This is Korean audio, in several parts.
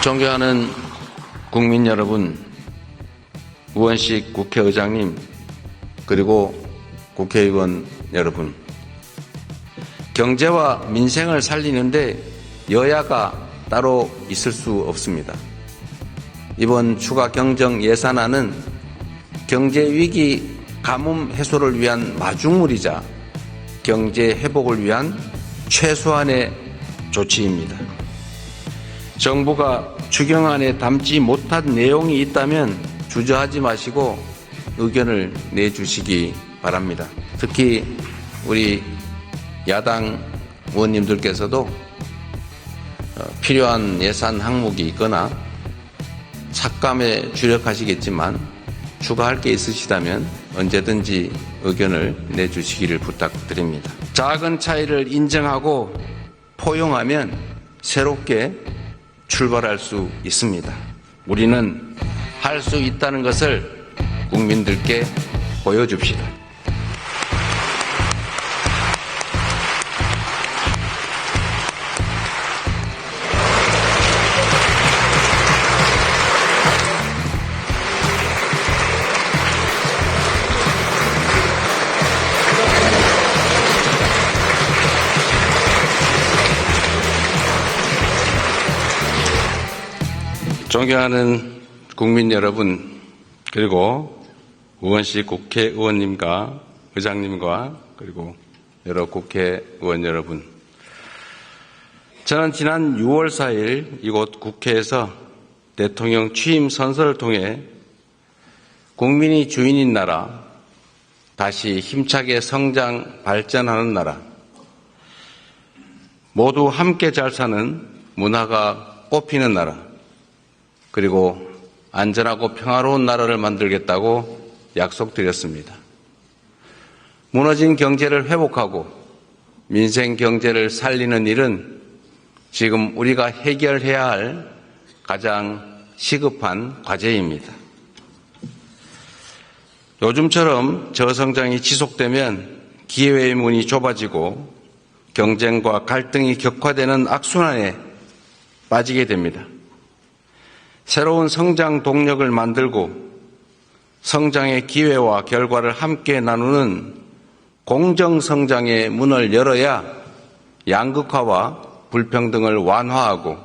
존경하는 국민 여러분, 우원식 국회의장님, 그리고 국회의원 여러분, 경제와 민생을 살리는데 여야가 따로 있을 수 없습니다. 이번 추가 경정 예산안은 경제 위기 가뭄 해소를 위한 마중물이자 경제 회복을 위한 최소한의 조치입니다. 정부가 추경안에 담지 못한 내용이 있다면 주저하지 마시고 의견을 내주시기 바랍니다. 특히 우리 야당 의원님들께서도 필요한 예산 항목이 있거나 삭감에 주력하시겠지만 추가할 게 있으시다면 언제든지 의견을 내주시기를 부탁드립니다. 작은 차이를 인정하고 포용하면 새롭게 출발할 수 있습니다. 우리는 할 수 있다는 것을 국민들께 보여줍시다. 존경하는 국민 여러분, 그리고 우원식 국회의원님과 의장님과 그리고 여러 국회의원 여러분, 저는 지난 6월 4일 이곳 국회에서 대통령 취임 선서를 통해 국민이 주인인 나라, 다시 힘차게 성장 발전하는 나라, 모두 함께 잘 사는 문화가 꽃피는 나라, 그리고 안전하고 평화로운 나라를 만들겠다고 약속드렸습니다. 무너진 경제를 회복하고 민생 경제를 살리는 일은 지금 우리가 해결해야 할 가장 시급한 과제입니다. 요즘처럼 저성장이 지속되면 기회의 문이 좁아지고 경쟁과 갈등이 격화되는 악순환에 빠지게 됩니다. 새로운 성장 동력을 만들고 성장의 기회와 결과를 함께 나누는 공정성장의 문을 열어야 양극화와 불평등을 완화하고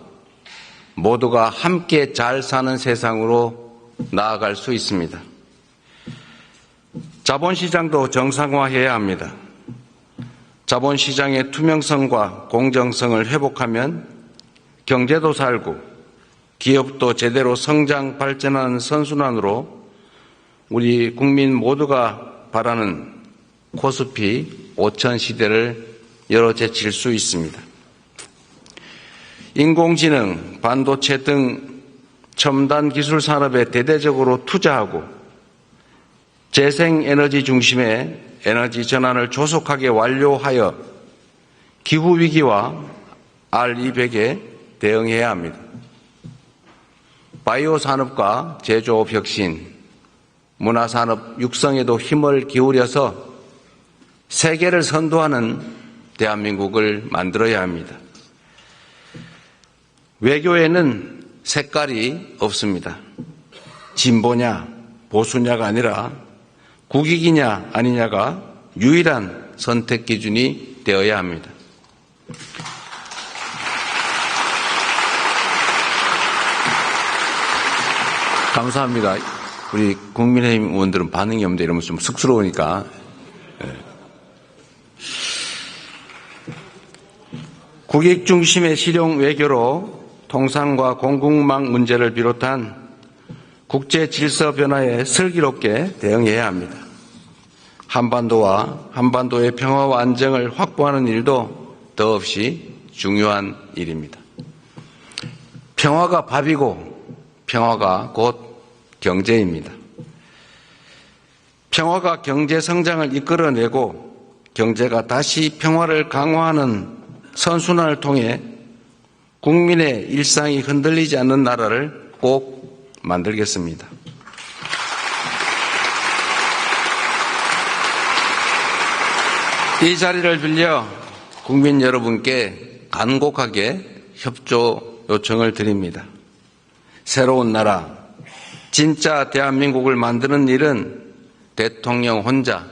모두가 함께 잘 사는 세상으로 나아갈 수 있습니다. 자본시장도 정상화해야 합니다. 자본시장의 투명성과 공정성을 회복하면 경제도 살고 기업도 제대로 성장 발전하는 선순환으로 우리 국민 모두가 바라는 코스피 5000 시대를 열어제칠 수 있습니다. 인공지능, 반도체 등 첨단 기술 산업에 대대적으로 투자하고 재생에너지 중심의 에너지 전환을 조속하게 완료하여 기후위기와 R200에 대응해야 합니다. 바이오 산업과 제조업 혁신, 문화산업 육성에도 힘을 기울여서 세계를 선도하는 대한민국을 만들어야 합니다. 외교에는 색깔이 없습니다. 진보냐 보수냐가 아니라 국익이냐 아니냐가 유일한 선택 기준이 되어야 합니다. 감사합니다. 우리 국민의힘 의원들은 반응이 없는데 이러면 좀 쑥스러우니까. 국익 중심의 실용 외교로 통상과 공급망 문제를 비롯한 국제 질서 변화에 슬기롭게 대응해야 합니다. 한반도와 한반도의 평화와 안정을 확보하는 일도 더없이 중요한 일입니다. 평화가 밥이고 평화가 곧 경제입니다. 평화가 경제 성장을 이끌어내고 경제가 다시 평화를 강화하는 선순환을 통해 국민의 일상이 흔들리지 않는 나라를 꼭 만들겠습니다. 이 자리를 빌려 국민 여러분께 간곡하게 협조 요청을 드립니다. 새로운 나라, 진짜 대한민국을 만드는 일은 대통령 혼자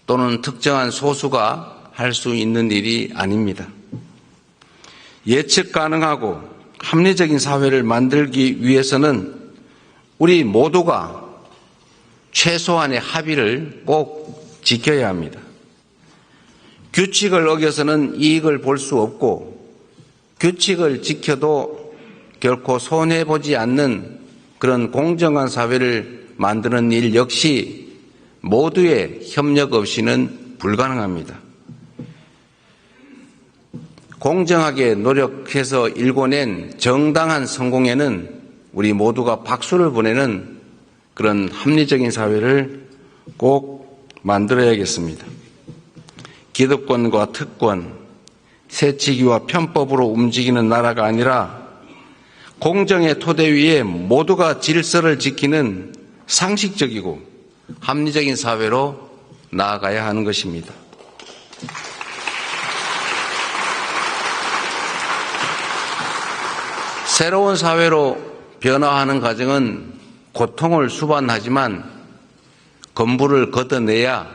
또는 특정한 소수가 할 수 있는 일이 아닙니다. 예측 가능하고 합리적인 사회를 만들기 위해서는 우리 모두가 최소한의 합의를 꼭 지켜야 합니다. 규칙을 어겨서는 이익을 볼 수 없고 규칙을 지켜도 결코 손해보지 않는 그런 공정한 사회를 만드는 일 역시 모두의 협력 없이는 불가능합니다. 공정하게 노력해서 일궈낸 정당한 성공에는 우리 모두가 박수를 보내는 그런 합리적인 사회를 꼭 만들어야겠습니다. 기득권과 특권, 세치기와 편법으로 움직이는 나라가 아니라 공정의 토대 위에 모두가 질서를 지키는 상식적이고 합리적인 사회로 나아가야 하는 것입니다. 새로운 사회로 변화하는 과정은 고통을 수반하지만 건물을 걷어내야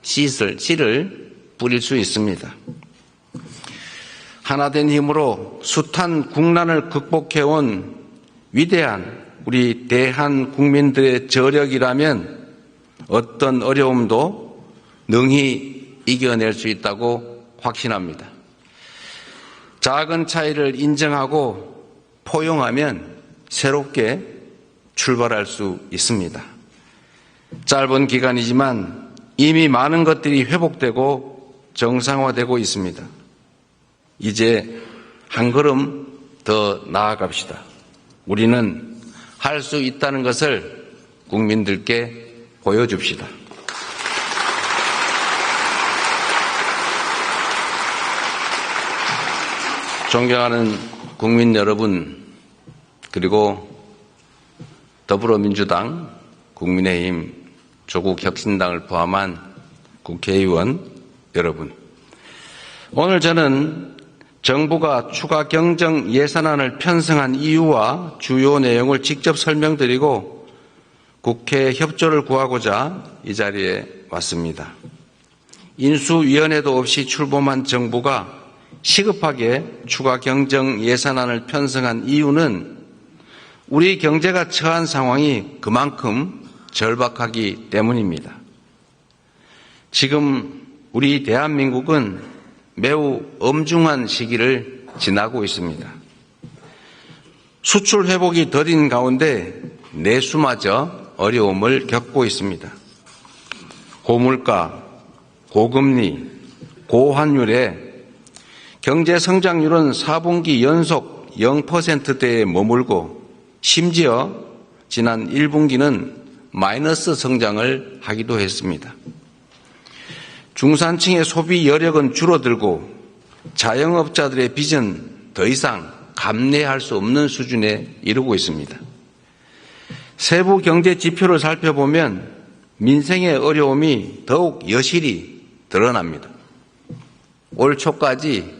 씨를 뿌릴 수 있습니다. 하나된 힘으로 숱한 국난을 극복해온 위대한 우리 대한 국민들의 저력이라면 어떤 어려움도 능히 이겨낼 수 있다고 확신합니다. 작은 차이를 인정하고 포용하면 새롭게 출발할 수 있습니다. 짧은 기간이지만 이미 많은 것들이 회복되고 정상화되고 있습니다. 이제 한 걸음 더 나아갑시다. 우리는 할 수 있다는 것을 국민들께 보여줍시다. 존경하는 국민 여러분, 그리고 더불어민주당, 국민의힘, 조국혁신당을 포함한 국회의원 여러분, 오늘 저는 정부가 추가 경정 예산안을 편성한 이유와 주요 내용을 직접 설명드리고 국회 협조를 구하고자 이 자리에 왔습니다. 인수위원회도 없이 출범한 정부가 시급하게 추가 경정 예산안을 편성한 이유는 우리 경제가 처한 상황이 그만큼 절박하기 때문입니다. 지금 우리 대한민국은 매우 엄중한 시기를 지나고 있습니다. 수출 회복이 더딘 가운데 내수마저 어려움을 겪고 있습니다. 고물가, 고금리, 고환율에 경제 성장률은 4분기 연속 0%대에 머물고 심지어 지난 1분기는 마이너스 성장을 하기도 했습니다. 중산층의 소비 여력은 줄어들고 자영업자들의 빚은 더 이상 감내할 수 없는 수준에 이르고 있습니다. 세부 경제 지표를 살펴보면 민생의 어려움이 더욱 여실히 드러납니다. 올 초까지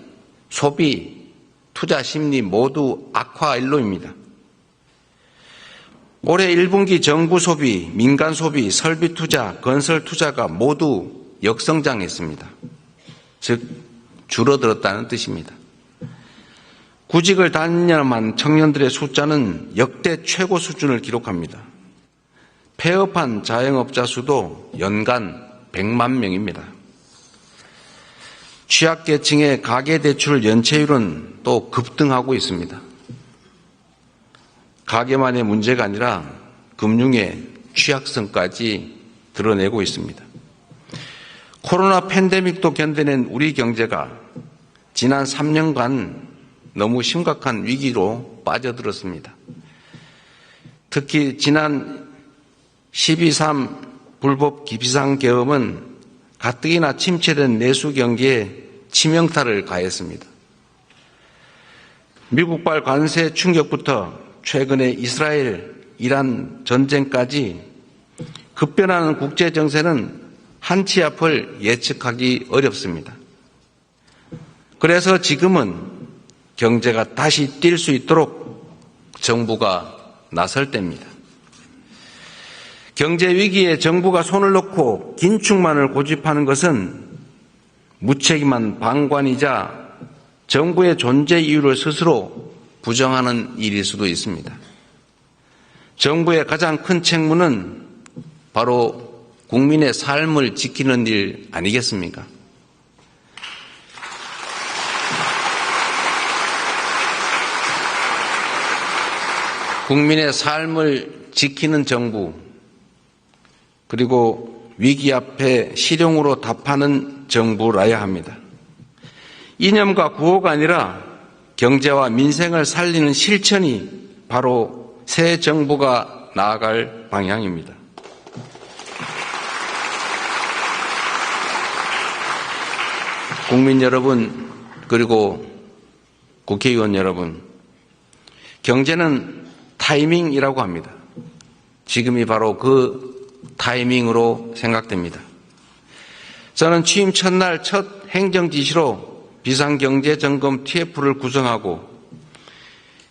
소비, 투자 심리 모두 악화 일로입니다. 올해 1분기 정부 소비, 민간 소비, 설비 투자, 건설 투자가 모두 역성장했습니다. 즉 줄어들었다는 뜻입니다. 구직을 단념한 청년들의 숫자는 역대 최고 수준을 기록합니다. 폐업한 자영업자 수도 연간 100만 명입니다. 취약계층의 가계대출 연체율은 또 급등하고 있습니다. 가계만의 문제가 아니라 금융의 취약성까지 드러내고 있습니다. 코로나 팬데믹도 견뎌낸 우리 경제가 지난 3년간 너무 심각한 위기로 빠져들었습니다. 특히 지난 12.3 불법 비상계엄은 가뜩이나 침체된 내수 경기에 치명타를 가했습니다. 미국발 관세 충격부터 최근의 이스라엘, 이란 전쟁까지 급변하는 국제 정세는 한치 앞을 예측하기 어렵습니다. 그래서 지금은 경제가 다시 뛸 수 있도록 정부가 나설 때입니다. 경제 위기에 정부가 손을 놓고 긴축만을 고집하는 것은 무책임한 방관이자 정부의 존재 이유를 스스로 부정하는 일일 수도 있습니다. 정부의 가장 큰 책무는 바로 국민의 삶을 지키는 일 아니겠습니까? 국민의 삶을 지키는 정부, 그리고 위기 앞에 실용으로 답하는 정부라야 합니다. 이념과 구호가 아니라 경제와 민생을 살리는 실천이 바로 새 정부가 나아갈 방향입니다. 국민 여러분, 그리고 국회의원 여러분, 경제는 타이밍이라고 합니다. 지금이 바로 그 타이밍으로 생각됩니다. 저는 취임 첫날 첫 행정지시로 비상경제점검 TF를 구성하고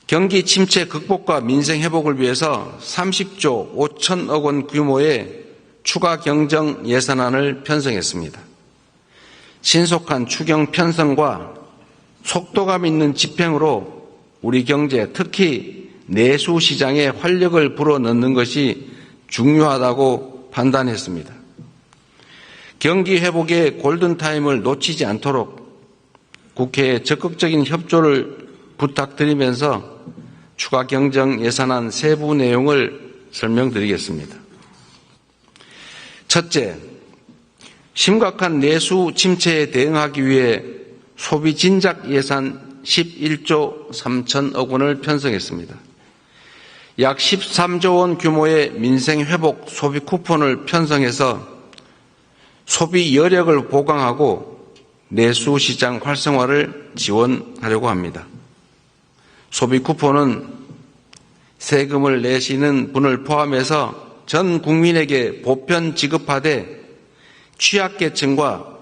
경기 침체 극복과 민생 회복을 위해서 30조 5천억 원 규모의 추가 경정 예산안을 편성했습니다. 신속한 추경 편성과 속도감 있는 집행으로 우리 경제, 특히 내수 시장에 활력을 불어넣는 것이 중요하다고 판단했습니다. 경기 회복의 골든타임을 놓치지 않도록 국회에 적극적인 협조를 부탁드리면서 추가 경정 예산안 세부 내용을 설명드리겠습니다. 첫째, 심각한 내수 침체에 대응하기 위해 소비 진작 예산 11조 3천억 원을 편성했습니다. 약 13조 원 규모의 민생 회복 소비 쿠폰을 편성해서 소비 여력을 보강하고 내수 시장 활성화를 지원하려고 합니다. 소비 쿠폰은 세금을 내시는 분을 포함해서 전 국민에게 보편 지급하되 취약계층과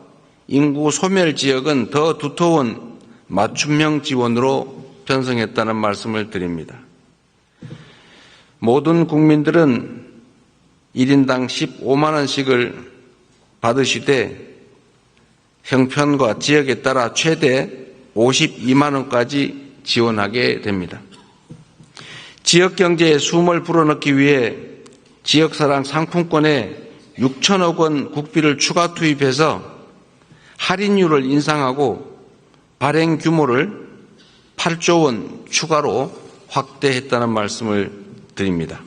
인구 소멸 지역은 더 두터운 맞춤형 지원으로 편성했다는 말씀을 드립니다. 모든 국민들은 1인당 15만 원씩을 받으시되 형편과 지역에 따라 최대 52만 원까지 지원하게 됩니다. 지역경제에 숨을 불어넣기 위해 지역사랑 상품권에 6천억 원 국비를 추가 투입해서 할인율을 인상하고 발행 규모를 8조 원 추가로 확대했다는 말씀을 드립니다.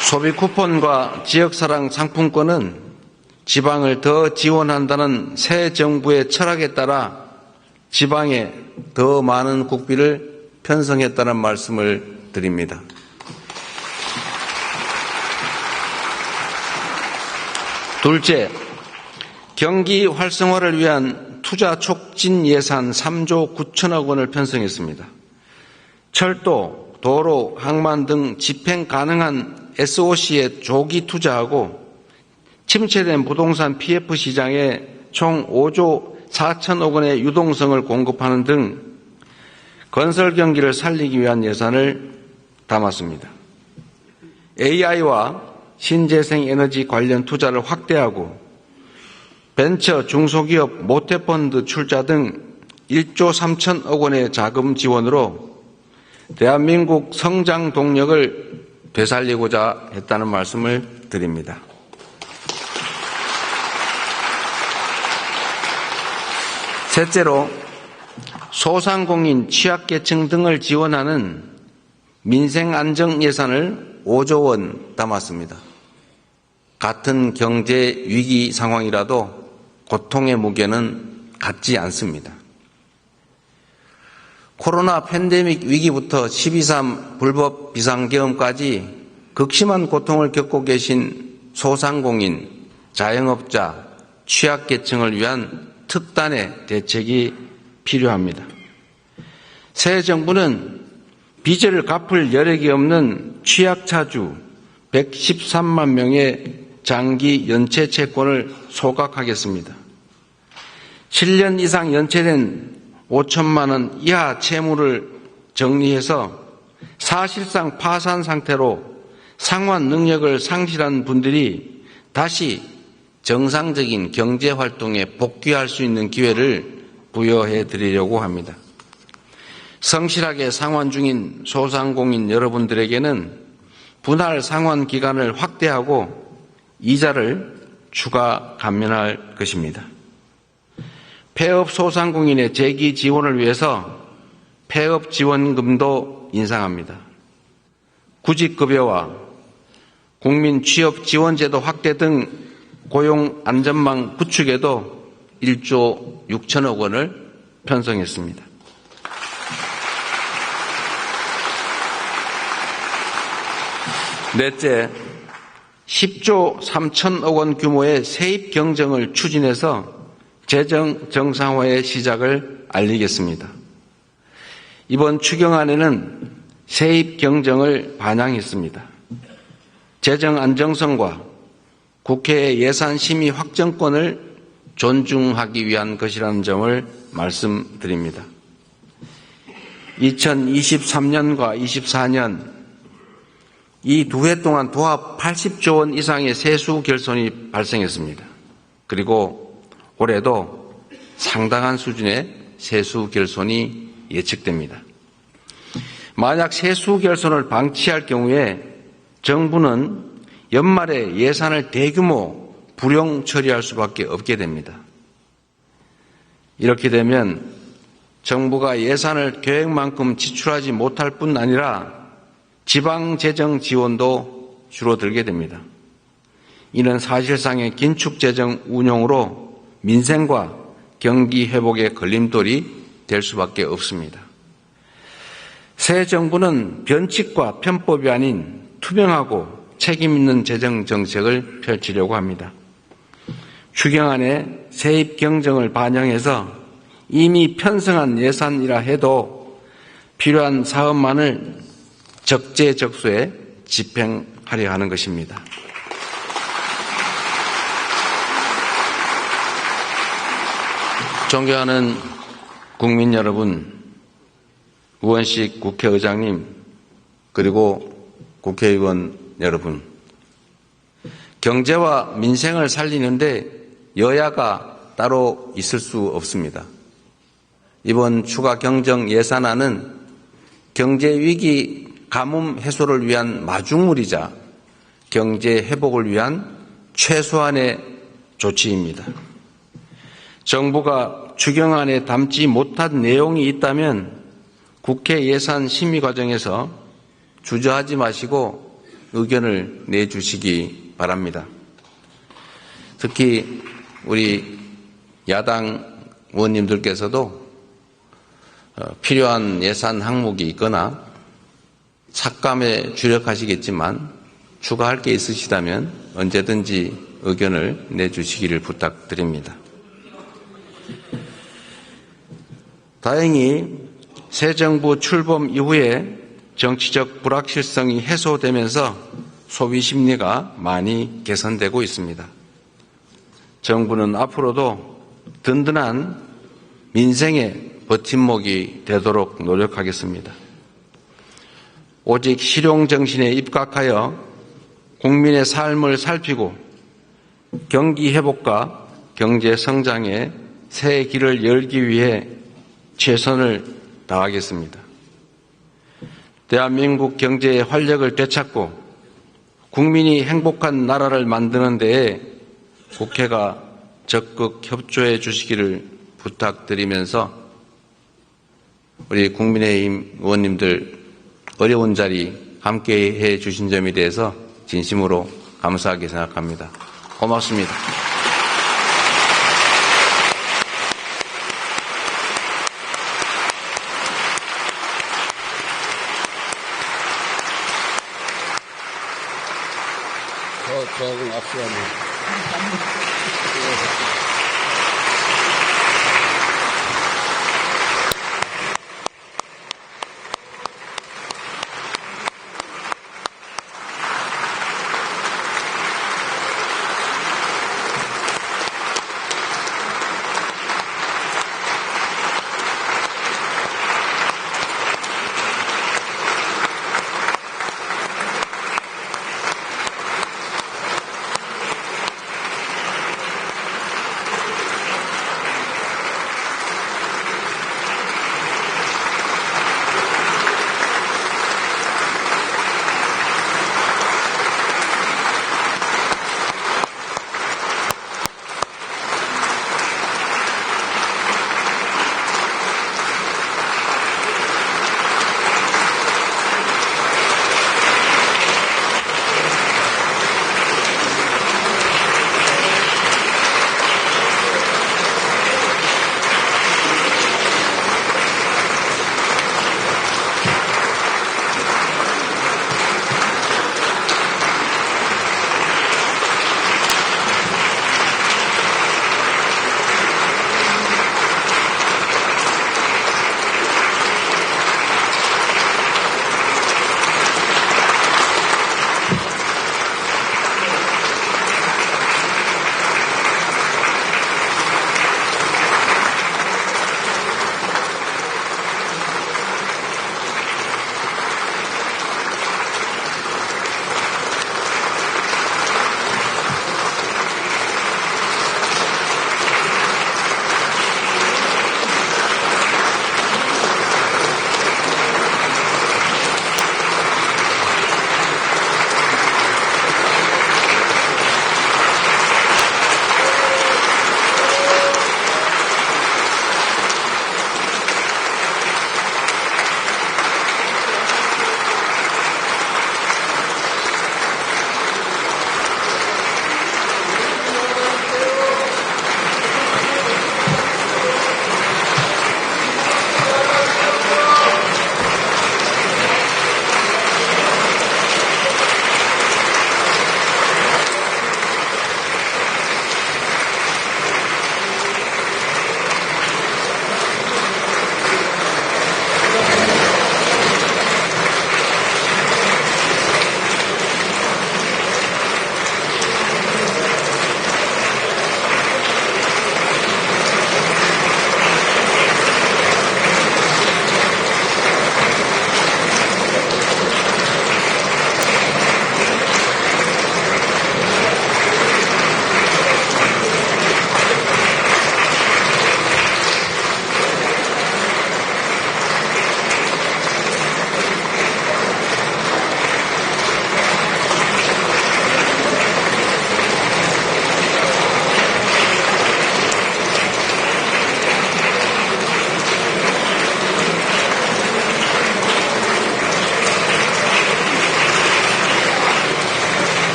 소비 쿠폰과 지역사랑 상품권은 지방을 더 지원한다는 새 정부의 철학에 따라 지방에 더 많은 국비를 편성했다는 말씀을 드립니다. 둘째, 경기 활성화를 위한 투자 촉진 예산 3조 9천억 원을 편성했습니다. 철도, 도로, 항만 등 집행 가능한 SOC에 조기 투자하고 침체된 부동산 PF 시장에 총 5조 4천억 원의 유동성을 공급하는 등 건설 경기를 살리기 위한 예산을 담았습니다. AI와 신재생 에너지 관련 투자를 확대하고 벤처 중소기업 모태펀드 출자 등 1조 3천억 원의 자금 지원으로 대한민국 성장 동력을 되살리고자 했다는 말씀을 드립니다. 셋째로 소상공인, 취약계층 등을 지원하는 민생안정 예산을 5조 원 담았습니다. 같은 경제 위기 상황이라도 고통의 무게는 같지 않습니다. 코로나 팬데믹 위기부터 12.3 불법 비상계엄까지 극심한 고통을 겪고 계신 소상공인, 자영업자, 취약계층을 위한 특단의 대책이 필요합니다. 새 정부는 빚을 갚을 여력이 없는 취약차주 113만 명의 장기 연체 채권을 소각하겠습니다. 7년 이상 연체된 5천만 원 이하 채무를 정리해서 사실상 파산 상태로 상환 능력을 상실한 분들이 다시 정상적인 경제활동에 복귀할 수 있는 기회를 부여해 드리려고 합니다. 성실하게 상환 중인 소상공인 여러분들에게는 분할 상환 기간을 확대하고 이자를 추가 감면할 것입니다. 폐업 소상공인의 재기 지원을 위해서 폐업 지원금도 인상합니다. 구직급여와 국민 취업 지원제도 확대 등 고용 안전망 구축에도 1조 6천억 원을 편성했습니다. 넷째, 10조 3천억 원 규모의 세입 경정을 추진해서 재정 정상화의 시작을 알리겠습니다. 이번 추경안에는 세입 경정을 반영했습니다. 재정 안정성과 국회의 예산 심의 확정권을 존중하기 위한 것이라는 점을 말씀드립니다. 2023년과 24년 이 두 해 동안 도합 80조 원 이상의 세수 결손이 발생했습니다. 그리고 올해도 상당한 수준의 세수 결손이 예측됩니다. 만약 세수 결손을 방치할 경우에 정부는 연말에 예산을 대규모 불용 처리할 수밖에 없게 됩니다. 이렇게 되면 정부가 예산을 계획만큼 지출하지 못할 뿐 아니라 지방재정 지원도 줄어들게 됩니다. 이는 사실상의 긴축재정 운용으로 민생과 경기 회복의 걸림돌이 될 수밖에 없습니다. 새 정부는 변칙과 편법이 아닌 투명하고 책임있는 재정 정책을 펼치려고 합니다. 추경안에 세입 경정을 반영해서 이미 편성한 예산이라 해도 필요한 사업만을 적재적소에 집행하려 하는 것입니다. 존경하는 국민 여러분, 우원식 국회의장님, 그리고 국회의원 여러분, 경제와 민생을 살리는데 여야가 따로 있을 수 없습니다. 이번 추가 경정 예산안은 경제위기 가뭄 해소를 위한 마중물이자 경제 회복을 위한 최소한의 조치입니다. 정부가 추경안에 담지 못한 내용이 있다면 국회 예산 심의 과정에서 주저하지 마시고 의견을 내주시기 바랍니다. 특히 우리 야당 의원님들께서도 필요한 예산 항목이 있거나 삭감에 주력하시겠지만 추가할 게 있으시다면 언제든지 의견을 내주시기를 부탁드립니다. 다행히 새 정부 출범 이후에 정치적 불확실성이 해소되면서 소비 심리가 많이 개선되고 있습니다. 정부는 앞으로도 든든한 민생의 버팀목이 되도록 노력하겠습니다. 오직 실용정신에 입각하여 국민의 삶을 살피고 경기 회복과 경제 성장의 새 길을 열기 위해 최선을 다하겠습니다. 대한민국 경제의 활력을 되찾고 국민이 행복한 나라를 만드는 데에 국회가 적극 협조해 주시기를 부탁드리면서 우리 국민의힘 의원님들 어려운 자리 함께해 주신 점에 대해서 진심으로 감사하게 생각합니다. 고맙습니다. 저하고는 악수하네요.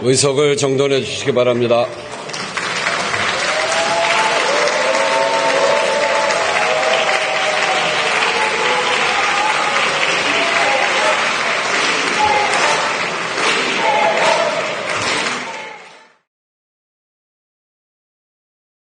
의석을 정돈해 주시기 바랍니다.